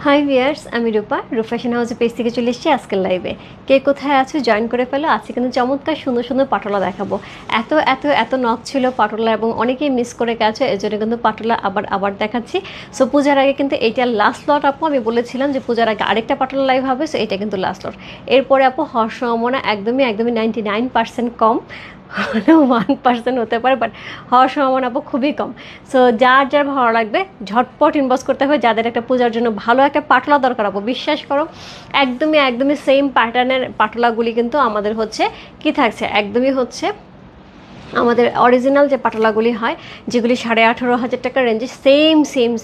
High viewers, আমি রূপা fashion হাউসের page থেকে চলে এসেছি আজকের লাইভে। কে কোথায় আছো জয়েন করে ফেলো। আজকে কিন্তু চমৎকার সুন্দর সুন্দর পাটোলা দেখাবো। এত এত এত নক ছিল পাটোলা এবং অনেকেই মিস করে গেছে, এর জন্য কিন্তু পাটোলা আবার দেখাচ্ছি। সো পূজার আগে কিন্তু এইটা লাস্ট লট আপু, আমি বলেছিলাম যে পূজার আগে আরেকটা পাটোলা লাইভ হবে, সো এটা কিন্তু লাস্ট লট। এরপরে আপু হওয়ার সম্ভাবনা একদমই 99% কম, 1% হতে পারে, বাট হওয়ার সম্ভাবনা আপু খুবই কম। সো যার যার ভালো লাগবে ঝটপট ইনবক্স করতে হবে। যাদের একটা পূজার জন্য ভালো একটা পাটলা দরকার আপু, বিশ্বাস করো একদমই সেম প্যাটার্নের পাটলাগুলি কিন্তু আমাদের হচ্ছে কি থাকছে, একদমই হচ্ছে আমাদের অরিজিনাল যে পাটলাগুলি হয়, যেগুলি 18,500 টাকার রেঞ্জে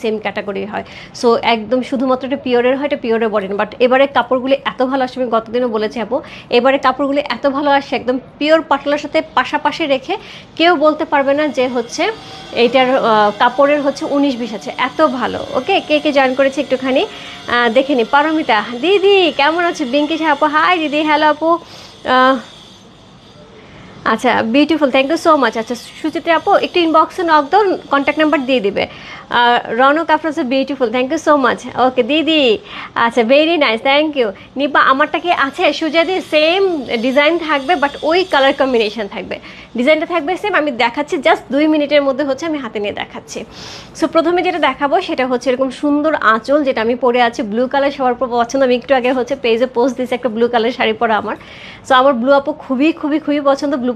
সেম ক্যাটাগরি হয়। সো একদম শুধুমাত্র এটা পিওরের হয়, এটা পিওরের বডি। বাট এবারে কাপড়গুলি এত ভালো আসে, আমি গতদিনও বলেছি আপু, এবারে কাপড়গুলি এত ভালো আসে, একদম পিওর পাটলার সাথে পাশাপাশি রেখে কেউ বলতে পারবে না যে হচ্ছে এইটার কাপড়ের হচ্ছে 19-20 আছে, এত ভালো। ওকে, কে কে জয়েন করেছে একটুখানি দেখে নি। পারমিতা দিদি কেমন আছে? বিঙ্কি আপু হাই দিদি, হ্যালো আপু। আচ্ছা beautiful, thank you so much. আচ্ছা সুচিত্রা আপু একটু ইনবক্সে নক দাও, কন্ট্যাক্ট নাম্বার দিয়ে দিবে। Ronok Afroz beautiful, thank you so much. Okay দিদি, আচ্ছা very nice, thank you. Nipa আমারটা কি আছে সুজাদি? সেম ডিজাইন থাকবে, বাট ওই কালার কম্বিনেশন থাকবে, ডিজাইনটা থাকবে সেম। আমি দেখাচ্ছি জাস্ট 2 মিনিটের মধ্যে হচ্ছে আমি হাতে নিয়ে দেখাচ্ছি। সো প্রথমে যেটা দেখাবো সেটা হচ্ছে এরকম সুন্দর আঁচল, যেটা আমি পরে আছি ব্লু কালার, সবার পছন্দ। আমি একটু আগে হচ্ছে পেজে পোস্ট দিয়েছি একটা ব্লু কালার শাড়ি পরা আমার। সো আমার ব্লু আপু খুবই পছন্দ। ব্লু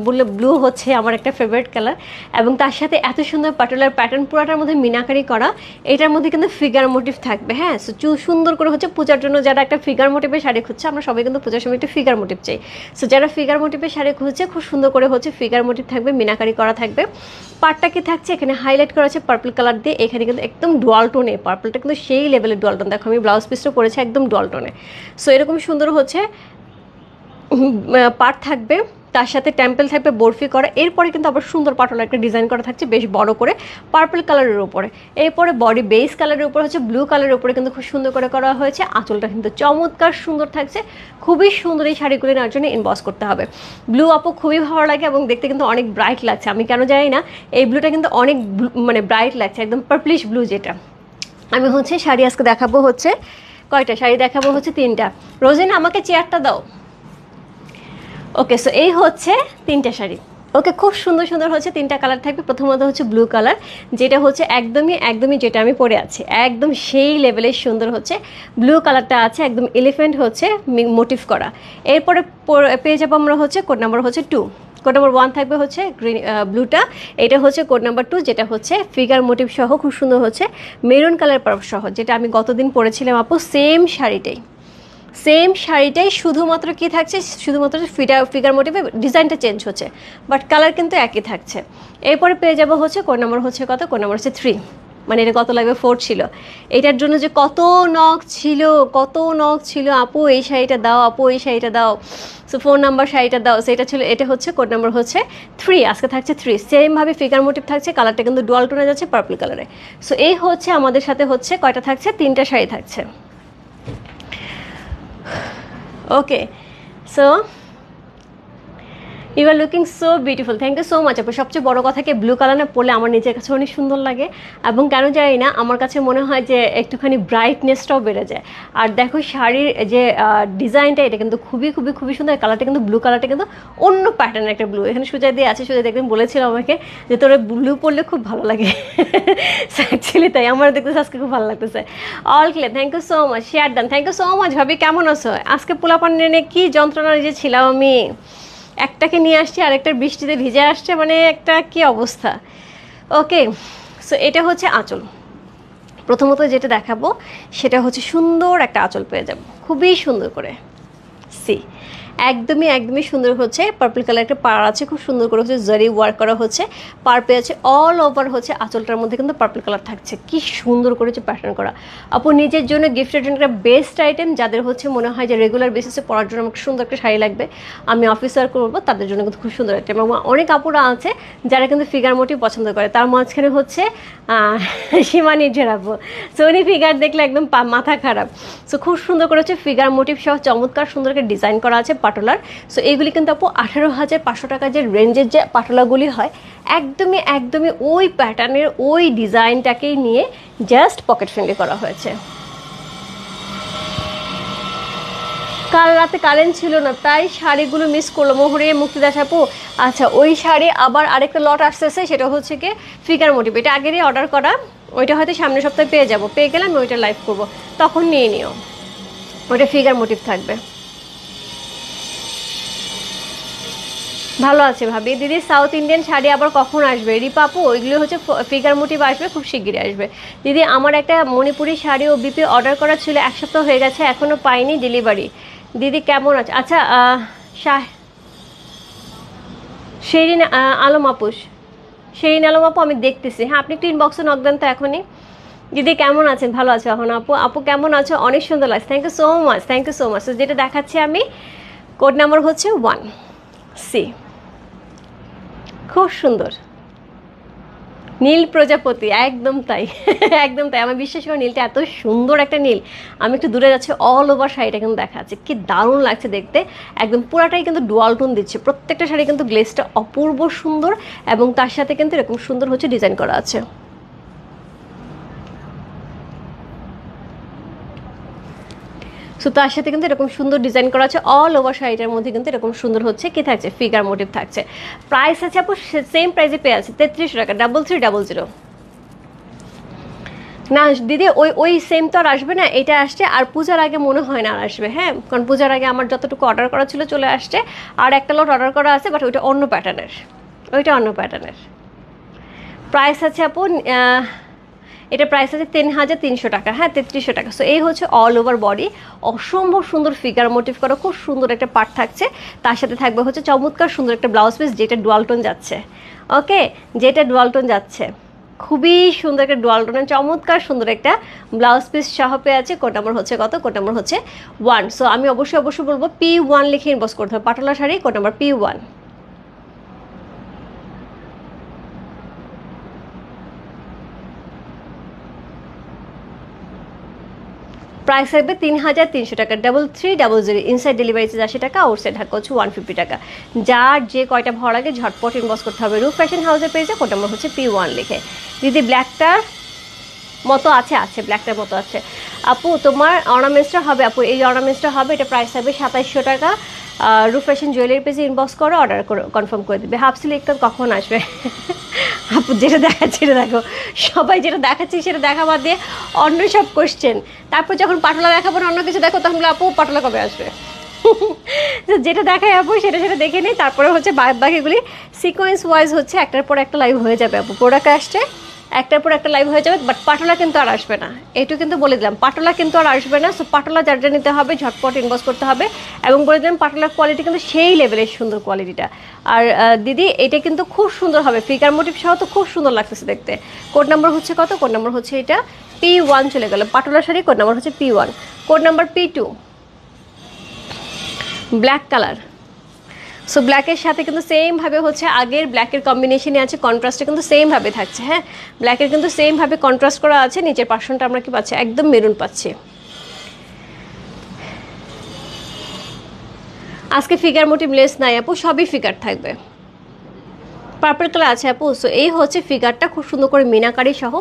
বললে ব্লু হচ্ছে আমার একটা ফেভারিট কালার, এবং তার সাথে এত সুন্দর পাটোলার প্যাটার্ন, পুরাটার মধ্যে মিনাকারি করা। এটার মধ্যে কিন্তু ফিগার মোটিভ থাকবে। হ্যাঁ, সো সুন্দর করে হচ্ছে পূজার জন্য যারা একটা ফিগার মোটিভের শাড়ি খুঁজছে, আমরা সবাই কিন্তু পূজার সময় একটা ফিগার মোটিভ চাই। সো যারা ফিগার মোটিভের শাড়ি খুঁজছে, খুব সুন্দর করে হচ্ছে ফিগার মোটিভ থাকবে, মিনাকারি করা থাকবে। পার্টটা কি থাকছে, এখানে হাইলাইট করা আছে পার্পল কালার দিয়ে। এখানে কিন্তু একদম ডুয়াল টোনে, পার্পলটা কিন্তু সেই লেভেলের ডুয়াল টোন। দেখো আমি ব্লাউজ পিসটা করেছি একদম ডুয়াল টোনে। সো এরকম সুন্দর হচ্ছে পার্ট থাকবে, তার সাথে টেম্পল থাকবে বরফি করা। এরপরে কিন্তু আবার সুন্দর পাটোলা একটা ডিজাইন করা থাকছে বেশ বড় করে পার্পল কালারের উপরে। এরপরে বডি বেস কালারের উপরে হচ্ছে ব্লু কালারের উপরে কিন্তু খুব সুন্দর করে করা হয়েছে। আঁচলটা কিন্তু চমৎকার সুন্দর থাকছে, খুবই সুন্দর। এই শাড়িগুলি নেওয়ার জন্য ইনবক্স করতে হবে। ব্লু আপু খুবই ভালো লাগে এবং দেখতে কিন্তু অনেক ব্রাইট লাগছে। আমি কেন জানি না, এই ব্লুটা কিন্তু অনেক মানে ব্রাইট লাগছে, একদম পার্পলিশ ব্লু। যেটা আমি হচ্ছে শাড়ি আজকে দেখাবো হচ্ছে কয়টা শাড়ি দেখাবো হচ্ছে 3টা। রোজিনা আমাকে চেয়ারটা দাও। ওকে, সো এই হচ্ছে 3টা শাড়ি। ওকে, খুব সুন্দর সুন্দর হচ্ছে 3টা কালার থাকবে। প্রথমত হচ্ছে ব্লু কালার, যেটা হচ্ছে একদমই যেটা আমি পরে আছি, একদম সেই লেভেলের সুন্দর হচ্ছে ব্লু কালারটা আছে, একদম এলিফ্যান্ট হচ্ছে মোটিভ করা। এরপরে পেয়ে যাবো আমরা হচ্ছে কোড নাম্বার হচ্ছে 2। কোড নাম্বার 1 থাকবে হচ্ছে গ্রিন ব্লুটা, এটা হচ্ছে কোড নাম্বার 2, যেটা হচ্ছে ফিগার মোটিভ সহ খুব সুন্দর হচ্ছে মেরুন কালার পার্প সহ, যেটা আমি গতদিন পরেছিলাম আপু। সেম শাড়িটাই শুধুমাত্র কি থাকছে, শুধুমাত্র ফিগার মোটিভে ডিজাইনটা চেঞ্জ হচ্ছে, বাট কালার কিন্তু একই থাকছে। এরপরে পেয়ে যাবো হচ্ছে কোড নাম্বার হচ্ছে কত, কোড নাম্বার হচ্ছে 3। মানে এটা কত লাগবে 4 ছিল। এটার জন্য যে কত নখ ছিল আপু এই শাড়িটা দাও, আপু এই শাড়িটা দাও, সো 4 নাম্বার শাড়িটা দাও, সেটা ছিল। এটা হচ্ছে কোড নাম্বার হচ্ছে 3, আজকে থাকছে 3। সেমভাবে ফিগার মোটিভ থাকছে, কালারটা কিন্তু ডুয়াল টোনে যাচ্ছে পার্পল কালারে। সো এই হচ্ছে আমাদের সাথে হচ্ছে কয়টা থাকছে, 3টা শাড়ি থাকছে। Okay, so you are looking so beautiful, thank you so much আপু। সবচেয়ে বড় কথা কি, ব্লু কালার না পরলে আমার নিজের কাছে অনেক সুন্দর লাগে, এবং কেন জানি না আমার কাছে মনে হয় যে একটুখানি ব্রাইটনেসটাও বেড়ে যায়। আর দেখো শাড়ির যে ডিজাইনটা, এটা কিন্তু খুবই সুন্দর। কালারটা কিন্তু ব্লু কালারটা কিন্তু অন্য প্যাটার্নের একটা ব্লু। এখানে সুজা দিয়ে আছে, সুজা একদিন বলেছিল আমাকে যে তোর ব্লু পরলে খুব ভালো লাগে। অ্যাকচুয়ালি তাই আমার দেখতেছে আজকে খুব ভালো লাগতেছে। All clear, thank you so much. Share done, thank you so much. ভাবি কেমন আছো? আজকে পোলাপান নিয়ে কি যন্ত্রণা যে ছিলাম আমি, একটাকে নিয়ে আসছি আরেকটার বৃষ্টিতে ভিজে আসছে, মানে একটা কি অবস্থা। ওকে, সো এটা হচ্ছে আঁচল। প্রথমত যেটা দেখাবো সেটা হচ্ছে সুন্দর একটা আঁচল পেয়ে যাবো, খুবই সুন্দর করে। সি একদমই সুন্দর হচ্ছে পার্পল কালার একটা পার আছে, খুব সুন্দর করে হচ্ছে জারি ওয়ার্ক করা হচ্ছে। পার পেয়ে আছে অল ওভার হচ্ছে আঁচলটার মধ্যে কিন্তু পার্পল কালার থাকছে, কি সুন্দর করে হচ্ছে প্যাটার্ন করা। আপু নিজের জন্য গিফটের জন্য একটা বেস্ট আইটেম, যাদের হচ্ছে মনে হয় যে রেগুলার বেসিসে পরার জন্য আমাকে সুন্দর একটা শাড়ি লাগবে, আমি অফিসার করবো, তাদের জন্য কিন্তু খুব সুন্দর আইটেম। এবং অনেক আপুরা আছে যারা কিন্তু ফিগার মোটিভ পছন্দ করে, তার মাঝখানে হচ্ছে সীমা নির্ঝর আপু, সো উনি ফিগার দেখলে একদম মাথা খারাপ। সো খুব সুন্দর করে হচ্ছে ফিগার মোটিভ সহ চমৎকার সুন্দর করে ডিজাইন করা আছে পাটোলার। সো এইগুলি কিন্তু আপু 18,500 টাকা যে রেঞ্জের যে পাটোলাগুলি হয়, একদমই ওই প্যাটার্নের ওই ডিজাইনটাকেই নিয়ে জাস্ট পকেট ফ্রেন্ডলি করা হয়েছে। কাল রাতে কারেন্ট ছিল না, তাই শাড়িগুলো মিস করলো। মোহরে মুক্তিদাস আপু, আচ্ছা ওই শাড়ি আবার আরেকটা লট আসতেছে, সেটা হচ্ছে কি ফিগার মোটিভ। এটা আগেরই অর্ডার করা, ওইটা হয়তো সামনের সপ্তাহে পেয়ে যাবো, পেয়ে গেলে আমি ওইটা লাইভ করবো, তখন নিয়ে নিও। ওইটা ফিগার মোটিভ থাকবে। ভালো আছে ভাবি। দিদি সাউথ ইন্ডিয়ান শাড়ি আবার কখন আসবে? রিপা আপু, ওইগুলো হচ্ছে ফিগার মোটিভ, আসবে খুব শিগগিরই আসবে। দিদি আমার একটা মণিপুরি শাড়ি ও বিপি অর্ডার করা ছিল, 1 সপ্তাহ হয়ে গেছে, এখনও পাইনি ডেলিভারি। দিদি কেমন আছে? আচ্ছা শেরিন আলম আপু, শেরিন আলম আপু আমি দেখতেছি, হ্যাঁ আপনি একটু ইনবক্সে নক দেন তো এখনই। দিদি কেমন আছেন? ভালো আছো এখন আপু? আপু কেমন আছো? অনেক সুন্দর লাগছে, thank you so much, thank you so much. যেটা দেখাচ্ছি আমি, কোড নাম্বার হচ্ছে 1C, খুব সুন্দর নীল প্রজাপতি, একদম তাই একদম তাই। আমার বিশ্বাস করে নীলটা এত সুন্দর একটা নীল। আমি একটু দূরে যাচ্ছি, অল ওভার শাড়িটা কিন্তু দেখাচ্ছে, কি দারুণ লাগছে দেখতে। একদম পুরাটাই কিন্তু ডুয়াল টোন দিচ্ছে, প্রত্যেকটা শাড়ি কিন্তু গ্লেসটা অপূর্ব সুন্দর, এবং তার সাথে কিন্তু এরকম সুন্দর হচ্ছে ডিজাইন করা আছে। সো তার সাথে কিন্তু এরকম সুন্দর ডিজাইন করা আছে, অল ওভার শাড়িটার মধ্যে কিন্তু এরকম সুন্দর হচ্ছে কি থাকছে, ফিগার মোটিভ থাকছে। প্রাইস আছে আপু সেম প্রাইসে পেয়ে আছে 3300 টাকা, 3300। না দিদি, ওই সেম তো আর আসবে না, এটা আসছে আর পূজার আগে মনে হয় না আর আসবে, হ্যাঁ কারণ পূজার আগে আমার যতটুকু অর্ডার করা ছিল চলে আসছে, আর একটা লট অর্ডার করা আছে, বাট ওইটা অন্য প্যাটার্নের, ওইটা অন্য প্যাটার্নের। প্রাইস আছে আপু, এটা প্রাইস আছে 3300 টাকা, হ্যাঁ 3300 টাকা। সো এই হচ্ছে অল ওভার বডি, অসম্ভব সুন্দর ফিগার মোটিভ করা, খুব সুন্দর একটা পার্ট থাকছে, তার সাথে থাকবে হচ্ছে চমৎকার সুন্দর একটা ব্লাউজ পিস, যেটা ডুয়ালটন যাচ্ছে। ওকে, যেটা ডুয়ালটন যাচ্ছে, খুবই সুন্দর একটা ডুয়ালটনের চমৎকার সুন্দর একটা ব্লাউজ পিস সহ পেয়ে আছে। কোড নাম্বার হচ্ছে কত? কোড নাম্বার হচ্ছে 1। সো আমি অবশ্যই বলবো P1 লিখে ইনবক্স করতে হবে, patola sari code number P1। Price থাকবে 3300 টাকা, 3300। ইনসাইড ডেলিভারি চার্জ 80 টাকা, আউটসাইড ঢাকা হচ্ছে 150 টাকা। যার যে কয়টা ভালো লাগে ঝটপট ইনবক্স করতে হবে। রূপ ফ্যাশন হাউসের পেজে কোড নাম্বার হচ্ছে P1 লিখে। দিদি ব্ল্যাকটার মতো আছে, ব্ল্যাকটার মতো আছে। আপু তোমার অর্নামেন্টসটা হবে? আপু এই অর্নামেন্টসটা হবে, এটা প্রাইস থাকবে 2700 টাকা। রূপ ফ্যাশন জুয়েলারি পেজে ইনবক্স করো, অর্ডার করে কনফার্ম করে দেবে। হাফ সিল্ক কখন আসবে? আপু যেটা দেখাচ্ছি এটা দেখো, সবাই যেটা দেখাচ্ছি সেটা দেখা বাদ দিয়ে অন্য সব কোশ্চেন, তারপর যখন পাটলা দেখাবো না অন্য কিছু দেখো, তখন আপু পাটলা কবে আসবে? যেটা দেখায় আপু সেটা দেখে নিই, তারপরে হচ্ছে বাকিগুলি সিকোয়েন্স ওয়াইজ হচ্ছে একটার পর একটা লাইভ হয়ে যাবে আপু। প্রোডাক্ট আসছে একটার পর একটা লাইভ হয়ে যাবে, বাট পাটোলা কিন্তু আর আসবে না, এইটু কিন্তু বলে দিলাম, পাটোলা কিন্তু আর আসবে না। সো পাটোলা যার যা নিতে হবে ঝটপট ইনবক্স করতে হবে, এবং বলে দিলাম পাটোলার কোয়ালিটি কিন্তু সেই লেভেলের সুন্দর কোয়ালিটিটা। আর দিদি এটা কিন্তু খুব সুন্দর হবে, ফিগার মোটিভ সহ তো খুব সুন্দর লাগতেছে দেখতে। কোড নাম্বার হচ্ছে কত? কোড নাম্বার হচ্ছে এটা P1 চলে গেল, পাটোলা শাড়ি কোড নাম্বার হচ্ছে P1। Code number P2, black colour. So ব্ল্যাকের সাথে কিন্তু সেমভাবে হচ্ছে আগের ব্ল্যাকের কম্বিনেশনে আছে, কন্ট্রাস্টে কিন্তু সেমভাবে থাকছে, হ্যাঁ ব্ল্যাকের কিন্তু সেমভাবে কন্ট্রাস্ট করা আছে। নিচের পার্সনটা আমরা কি পাচ্ছি? একদম মেরুন পাচ্ছি। আজকে ফিগার মোটিভ লেস নাই আপু, সবই ফিগার থাকবে। পার্পল কালার আছে আপু। সো এই হচ্ছে ফিগারটা, খুব সুন্দর করে মিনাকারি সহ,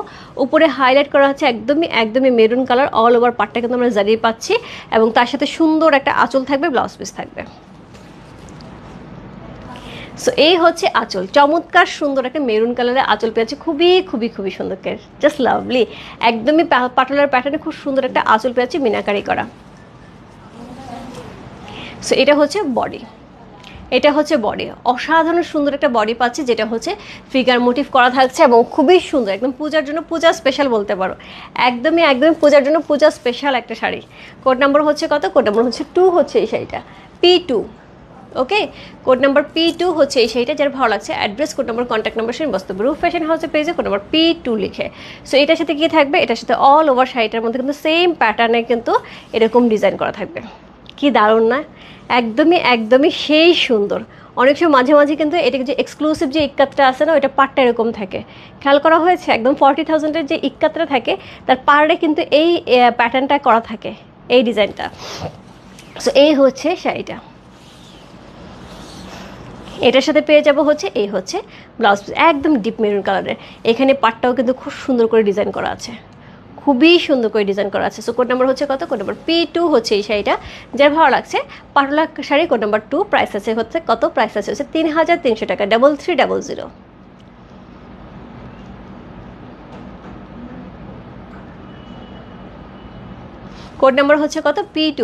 উপরে হাইলাইট করা হচ্ছে একদমই মেরুন কালার। অল ওভার পার্টটা কিন্তু আমরা জারি পাচ্ছি, এবং তার সাথে সুন্দর একটা আঁচল থাকবে, ব্লাউজ পিস থাকবে। সো এই হচ্ছে আঁচল, চমৎকার সুন্দর একটা মেরুন কালারের আঁচল পেয়েছে, খুবই সুন্দর, জাস্ট লাভলি। একদমই পাটোলার প্যাটার্নে খুব সুন্দর একটা আঁচল পেয়েছে, মিনাকারি করা। সো এটা হচ্ছে বডি, এটা হচ্ছে বডি, অসাধারণ সুন্দর একটা বডি পাচ্ছি, যেটা হচ্ছে ফিগার মোটিভ করা থাকছে, এবং খুবই সুন্দর, একদম পূজার জন্য পূজা স্পেশাল বলতে পারো। একদমই পূজার জন্য পূজা স্পেশাল একটা শাড়ি। কোড নাম্বার হচ্ছে কত? কোড নাম্বার হচ্ছে 2 হচ্ছে এই শাড়িটা, P2। ওকে, কোড নাম্বার P2 হচ্ছে এই শাড়িটা। যার ভালো লাগছে address, code number, contact number শুনে বসতে হবে রূপ ফ্যাশন হাউসের পেজে কোড নাম্বার P2 লিখে। সো এটার সাথে কি থাকবে? এটার সাথে অল ওভার শাড়িটার মধ্যে কিন্তু সেম প্যাটার্নে কিন্তু এরকম ডিজাইন করা থাকবে। কি দারুণ না? একদমই সেই সুন্দর। অনেক সময় মাঝে কিন্তু এটা যে এক্সক্লুসিভ যে ইক্কাতটা আছে না, ওইটা পার্টটা এরকম থাকে, খেয়াল করা হয়েছে? একদম 40,000-এর যে ইক্কাতটা থাকে তার পার্টে কিন্তু এই প্যাটার্নটা করা থাকে, এই ডিজাইনটা। সো এই হচ্ছে শাড়িটা, এটার সাথে পেয়ে যাবো হচ্ছে এই হচ্ছে ব্লাউজ পিস, একদম ডিপ মেরুন কালারের। এখানে পাটটাও কিন্তু খুব সুন্দর করে ডিজাইন করা আছে, খুবই সুন্দর করে ডিজাইন করা আছে। সো কোড নাম্বার হচ্ছে কত? কোড নাম্বার P2 হচ্ছে এই শাড়িটা, যার ভালো লাগছে patola sari code number 2, price আছে হচ্ছে কত? প্রাইস আছে হচ্ছে 3300 টাকা, 3300। কোড নাম্বার হচ্ছে কত? P2।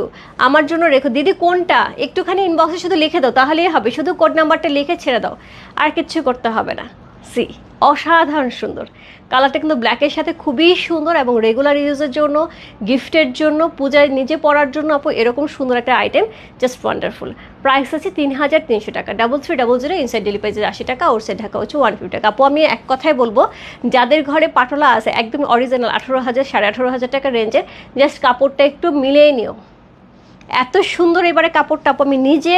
আমার জন্য রেখো দিদি, কোনটা একটুখানি ইনবক্সে শুধু লিখে দাও, তাহলেই হবে। শুধু কোড নাম্বারটা লিখে ছেড়ে দাও, আর কিচ্ছু করতে হবে না। সি, অসাধারণ সুন্দর কালারটা কিন্তু ব্ল্যাকের সাথে খুবই সুন্দর, এবং রেগুলার ইউজের জন্য, গিফটের জন্য, পূজায় নিজে পরার জন্য আপু এরকম সুন্দর একটা আইটেম, জাস্ট ওয়ান্ডারফুল। প্রাইস আছে 3300 টাকা, 3300। ইনসাইড ডেলিভারি 80 টাকা, আউটসাইড ঢাকা হচ্ছে 150 টাকা। আপু আমি এক কথায় বলবো, যাদের ঘরে পাটোলা আছে একদম অরিজিনাল 18,000 18,500 টাকা রেঞ্জের, জাস্ট কাপড়টা একটু মিলিয়ে নিও। এত সুন্দর এবারে কাপড়টা আপু, আমি নিজে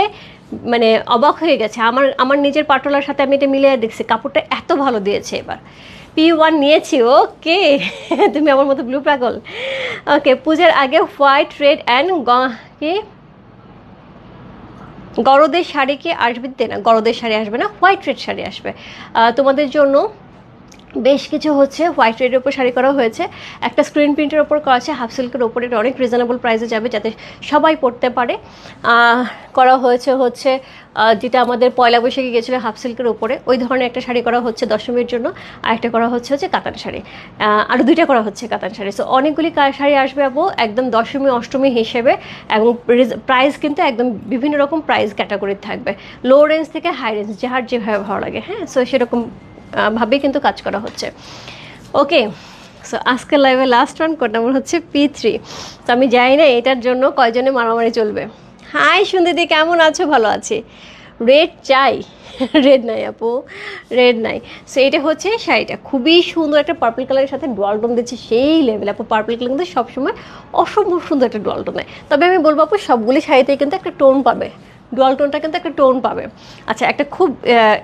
মানে অবাক হয়ে গেছে। আমার নিজের পাটোলার সাথে আমি এটা মিলিয়ে দেখছি, কাপড়টা এত ভালো দিয়েছে। এবার P1 নিয়েছি, ওকে। তুমি আমার মতো ব্লু পাগল। ওকে, পূজার আগে হোয়াইট, রেড অ্যান্ড কি গরদের শাড়ি কি আসবে? না, গরদের শাড়ি আসবে না, হোয়াইট রেড শাড়ি আসবে তোমাদের জন্য। বেশ কিছু হচ্ছে হোয়াইট রেডের উপর শাড়ি করা হয়েছে, একটা স্ক্রিন প্রিন্টের ওপর করা আছে, হাফ সিল্কের ওপরে, এটা অনেক রিজনেবল প্রাইসে যাবে, যাতে সবাই পরতে পারে। করা হয়েছে হচ্ছে যেটা আমাদের পয়লা বৈশাখে গিয়েছিলো হাফ সিল্কের ওপরে, ওই ধরনের একটা শাড়ি করা হচ্ছে দশমীর জন্য, আর একটা করা হচ্ছে কাতান শাড়ি, আরও 2টা করা হচ্ছে কাতান শাড়ি। সো অনেকগুলি শাড়ি আসবে আপু একদম দশমী অষ্টমী হিসেবে, এবং প্রাইস কিন্তু একদম বিভিন্ন রকম প্রাইস ক্যাটাগরির থাকবে, লো রেঞ্জ থেকে হাই রেঞ্জ, যার যেভাবে ভালো লাগে। হ্যাঁ, সো সেরকম ভাবেই কিন্তু কাজ করা হচ্ছে। ওকে, সো আজকের লাইভে লাস্ট ওয়ান, কোড নাম্বার হচ্ছে P3। তো আমি জানি না এটার জন্য কয়জনে মারামারি চলবে। হাই সুন্দরী, কেমন আছো? ভালো আছি। রেড চাই? রেড নাই আপু, রেড নাই। সো এটা হচ্ছে শাড়িটা, খুবই সুন্দর একটা পার্পল কালারের সাথে ডুয়াল টোন দিচ্ছে, সেই লেভেল আপু। পার্পল কালার কিন্তু সবসময় অসম্ভব সুন্দর একটা ডুয়াল টোন হয়, তবে আমি বলবো আপু সবগুলি শাড়িতেই কিন্তু একটা টোন পাবে, ডুয়াল টোনটা কিন্তু একটা টোন পাবে। আচ্ছা, একটা খুব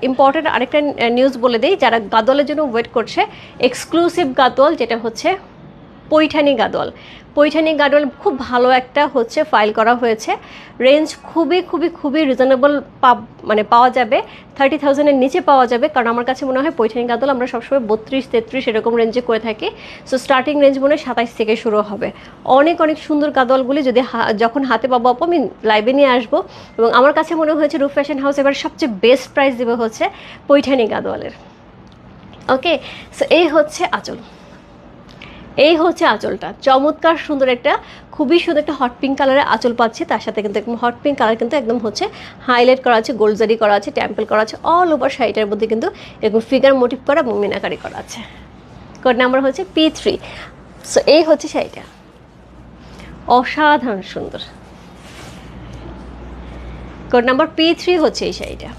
ইম্পর্টেন্ট আরেকটা নিউজ বলে দিই, যারা গাদোয়ালের জন্য ওয়েট করছে, এক্সক্লুসিভ গাদোয়াল যেটা হচ্ছে পৈঠানি গাদোয়াল। পৈঠানি গাদোয়াল খুব ভালো একটা হচ্ছে ফাইল করা হয়েছে, রেঞ্জ খুবই খুবই খুবই রিজনেবল মানে পাওয়া যাবে, 30,000-এর নিচে পাওয়া যাবে। কারণ আমার কাছে মনে হয় পৈঠানি গাদোয়াল আমরা সবসময় 32-33 এরকম রেঞ্জে করে থাকি। সো স্টার্টিং রেঞ্জ মনে হয় 27 থেকে শুরু হবে। অনেক অনেক সুন্দর গাদোয়ালগুলি যদি যখন হাতে পাবো আপু আমি লাইভে নিয়ে আসবো। এবং আমার কাছে মনে হয়েছে রূপ ফ্যাশন হাউস এবার সবচেয়ে বেস্ট প্রাইস দেবে হচ্ছে পৈঠানি গাদোয়ালের। ওকে, সো এই হচ্ছে আঁচল, এই হচ্ছে আঁচলটা, চমৎকার সুন্দর একটা, খুবই সুন্দর একটা হট পিঙ্ক কালারের আঁচল পাচ্ছে। তার সাথে কিন্তু একদম হট পিঙ্ক কালার কিন্তু একদম হচ্ছে হাইলাইট করা আছে, গোলজারি করা আছে, টেম্পল করা আছে, অল ওভার শাড়িটার মধ্যে কিন্তু এরকম ফিগার মোটিভ করা এবং মিনাকারি করা আছে। কোড নাম্বার হচ্ছে P3। সো এই হচ্ছে শাড়িটা, অসাধারণ সুন্দর। কোড নাম্বার P3 হচ্ছে এই শাড়িটা।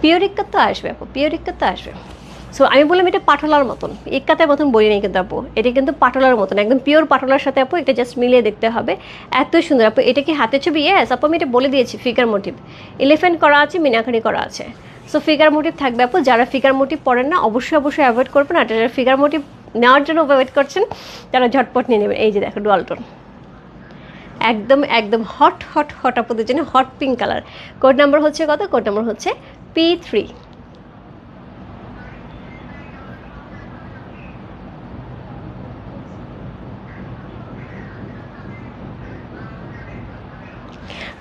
পিওর ইক্কাত তো আসবে আপু, পিওর ইক্কাত তো আসবে। সো আমি বললাম এটা পাটোলার মতন, ইক্কাতের মতন বলি নেই কিন্তু আপু, এটা কিন্তু পাটোলার মতন, একদম পিওর পাটোলার সাথে আপু এটা জাস্ট মিলিয়ে দেখতে হবে, এত সুন্দর আপু। এটা কি হাতের ছবি? ইয়েস আপু, আমি এটা বলে দিয়েছি, ফিগার মোটিভ, এলিফ্যান্ট করা আছে, মিনাকারি করা আছে। সো ফিগার মোটিভ থাকবে আপু, যারা ফিগার মোটিভ পড়েন না অবশ্যই অবশ্যই অ্যাভয়েড করবেন, আর যারা ফিগার মোটিভ নেওয়ার জন্য ওয়েট করছেন তারা ঝটপট নিয়ে নেবেন। এই যে দেখো ডুয়াল টোন, একদম একদম হট হট হট আপুদের জন্য hot pink colour. Code number হচ্ছে কত? কোড নাম্বার হচ্ছে P3।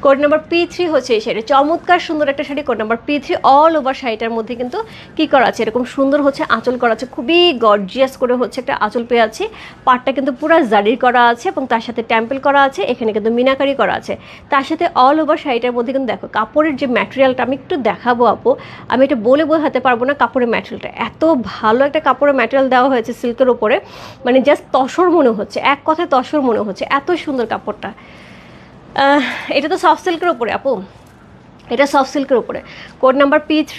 কোড নাম্বার P3 হচ্ছে এই শাড়ি, চমৎকার সুন্দর একটা sari, code number P3। All over শাড়িটার মধ্যে কিন্তু কি করা আছে, এরকম সুন্দর হচ্ছে আঁচল করা আছে, খুবই গর্জিয়াস করে হচ্ছে একটা আঁচল পেয়ে আছে, পাটটা কিন্তু পুরো জারির করা আছে এবং তার সাথে টেম্পল করা আছে, এখানে কিন্তু মিনাকারি করা আছে। তার সাথে অল ওভার শাড়িটার মধ্যে কিন্তু দেখো কাপড়ের যে ম্যাটেরিয়ালটা, আমি একটু দেখাবো আপু, আমি এটা বলে বোঝাতে পারবো না, কাপড়ের ম্যাটেরিয়ালটা এত ভালো একটা কাপড়ের ম্যাটেরিয়াল দেওয়া হয়েছে সিল্কের ওপরে, মানে জাস্ট তসর মনে হচ্ছে, এক কথায় তসর মনে হচ্ছে, এত সুন্দর কাপড়টা। এটা তো সফট সিল্কের উপরে আপু, এটা সফট সিল্কের উপরে। Code number P3।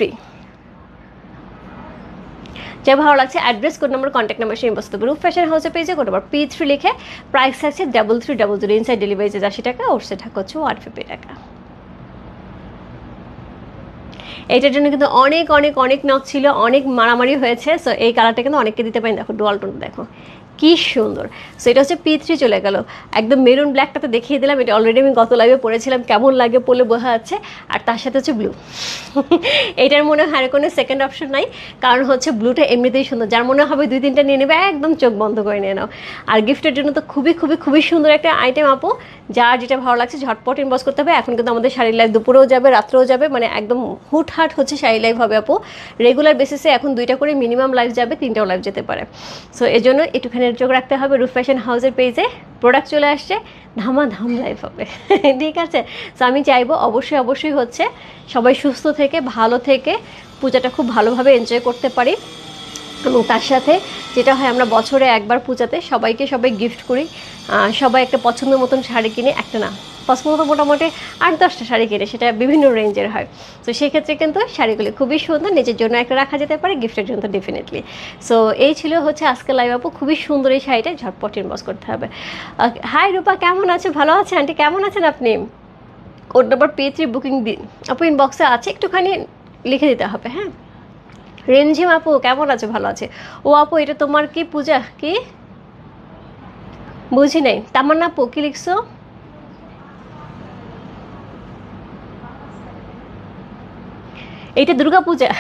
যা ভালো লাগছে address, code number, contact number সেই বস্তু রূপ ফ্যাশন হাউসে পেয়েছে, কোড নাম্বার P3 লিখে, প্রাইস আছে 3300, ইনসাইড ডেলিভারি 80 টাকা, আউটসাইড ঢাকা হচ্ছে 150 টাকা। এটার জন্য কিন্তু অনেক অনেক অনেক নক ছিল, অনেক মারামারি হয়েছে। সো এই কালারটা কিন্তু অনেককে দিতে পারেন। দেখো ডুয়াল টোন দেখো কি সুন্দর। সো এটা হচ্ছে P3 চলে গেল, একদম মেরুন ব্ল্যাকটাতে দেখিয়ে দিলাম, এটা অলরেডি আমি গত লাইভে পরেছিলাম, কেমন লাগে পরলে বোঝা যাচ্ছে। আর তার সাথে হচ্ছে ব্লু। এটার মনে হয় আর কোনো সেকেন্ড অপশন নাই, কারণ হচ্ছে ব্লুটা এমনিতেই সুন্দর, যার মনে হবে 2-3টা নিয়ে নেবে, একদম চোখ বন্ধ করে নিয়ে নাও। আর গিফটের জন্য তো খুবই খুবই খুবই সুন্দর একটা আইটেম আপু, যার যেটা ভালো লাগছে ঝটপট ইনবক্স করতে হবে। এখন কিন্তু আমাদের শাড়ির লাইভ দুপুরেও যাবে, রাত্রেও যাবে, মানে একদম হুটহাট হচ্ছে শাড়ি লাইভ হবে আপু। রেগুলার বেসিসে এখন 2টা করে মিনিমাম লাইভ যাবে, 3টাও লাইভ যেতে পারে। সো এই জন্য একটুখানি চোখ রাখতে হবে। রুফ ফ্যাশন হাউসের পেজে প্রোডাক্ট চলে আসছে, ধামাধাম লাইভ হবে। ঠিক আছে, সো আমি চাইবো অবশ্যই অবশ্যই হচ্ছে সবাই সুস্থ থেকে ভালো থেকে পূজাটা খুব ভালোভাবে এনজয় করতে পারি। এবং তার সাথে যেটা হয়, আমরা বছরে একবার পূজাতে সবাই গিফট করি, সবাই একটা পছন্দ মতন শাড়ি কিনে, একটা না পছন্দ মতো মোটামুটি 8-10টা শাড়ি কিনে, সেটা বিভিন্ন রেঞ্জের হয়। তো সেক্ষেত্রে কিন্তু শাড়িগুলি খুবই সুন্দর, নিজের জন্য একটা রাখা যেতে পারে, গিফটের জন্য তো ডেফিনেটলি। সো এই ছিল হচ্ছে আজকে লাইভ আপু, খুবই সুন্দর এই শাড়িটা, ঝটপট ইনবক্স করতে হবে। হাই রূপা, কেমন আছে? ভালো আছে আন্টি, কেমন আছেন আপনি? কোড নাম্বার P3 বুকিং দিন আপু, ইনবক্সে আছে, একটুখানি লিখে দিতে হবে। হ্যাঁ, রেঞ্জিম আপু কেমন আছে? ভালো আছে। ও আপু, এটা তোমার কি পূজা? কি বুঝি নাই। তামান্না আপু কি লিখছো? এইটা দুর্গা পূজা,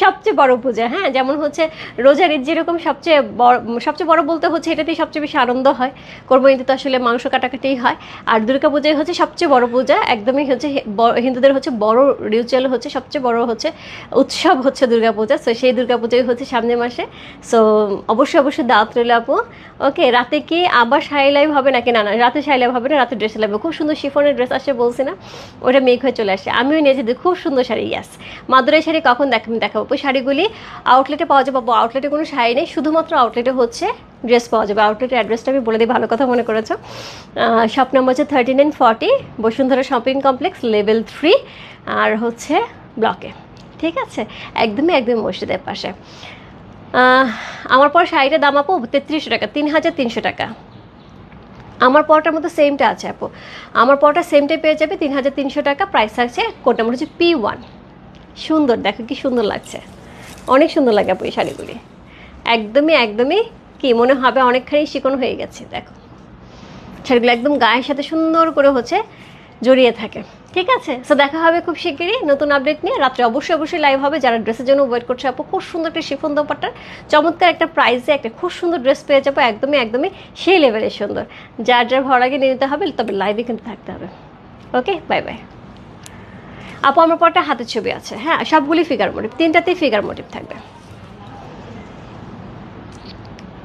সবচেয়ে বড় পূজা। হ্যাঁ, যেমন হচ্ছে রোজার ঈদ যেরকম সবচেয়ে বড় বলতে হচ্ছে এটাতেই সবচেয়ে বেশি আনন্দ হয়। কোরবানিতে তো আসলে মাংস কাটাকাটিই হয়। আর দুর্গা পূজাই হচ্ছে সবচেয়ে বড় পূজা, একদমই হচ্ছে হিন্দুদের হচ্ছে বড় রিচুয়াল, হচ্ছে সবচেয়ে বড় হচ্ছে উৎসব হচ্ছে দুর্গা পূজা। সো সেই দুর্গা পূজাই হচ্ছে সামনের মাসে। সো অবশ্যই দাওয়াত রইল আপু। ওকে, রাতে কি আবার শাড়ি লাইভ হবে নাকি? না না, রাতে শাড়ি লাইভ হবে না, রাতে ড্রেস লাইভ। খুব সুন্দর শিফনের ড্রেস আসছে বলছি না, ওটা মেক হয়ে চলে আসছে। আমিও নিয়েছি, খুব সুন্দর শাড়ি। ইয়াস, মাদুরাই শাড়ি কখন দেখাবো? শাড়িগুলি আউটলেটে পাওয়া যাবে। আউটলেটে কোনো শাড়ি নেই, শুধুমাত্র আউটলেটে হচ্ছে ড্রেস পাওয়া যাবে। আউটলেটের অ্যাড্রেসটা আমি বলে দিই, ভালো কথা মনে করেছো। শপ নম্বর হচ্ছে 3940 বসুন্ধরা শপিং কমপ্লেক্স, লেভেল 3, আর হচ্ছে ব্লকে। ঠিক আছে, একদমই মসজিদের পাশে। আমার পর শাড়িটার দাম আপু 3300 টাকা, 3300 টাকা। আমার পরটার মধ্যে সেমটা আছে আপু, আমার পরটা সেমটাই পেয়ে যাবে 3300 টাকা। প্রাইস আছে, কোড নাম্বার হচ্ছে P1। সুন্দর, দেখো কি সুন্দর লাগছে, অনেক সুন্দর লাগে আপু এই শাড়িগুলি। একদমই কি মনে হবে অনেকখানি চিকন হয়ে গেছে। দেখো শাড়িগুলো একদম গায়ের সাথে সুন্দর করে হচ্ছে জড়িয়ে থাকে। ঠিক আছে, সো দেখা হবে খুব শিগগিরই নতুন আপডেট নিয়ে। রাত্রে অবশ্যই লাইভ হবে। যারা ড্রেসের জন্য ওয়েট করছে আপু, খুব সুন্দর একটা শিফন দোপাট্টার চমৎকার একটা প্রাইসে একটা খুব সুন্দর ড্রেস পেয়ে যাবো, একদমই সেই লেভেলের সুন্দর। যার ভালো লাগে নিয়ে নিতে হবে, তবে লাইভে কিন্তু থাকতে হবে। ওকে, বাই বাই আপু। আমার পরটা হাতের ছবি আছে, হ্যাঁ, সবগুলি ফিগার মোটিভ, 3টাতেই ফিগার মোটিভ থাকবে।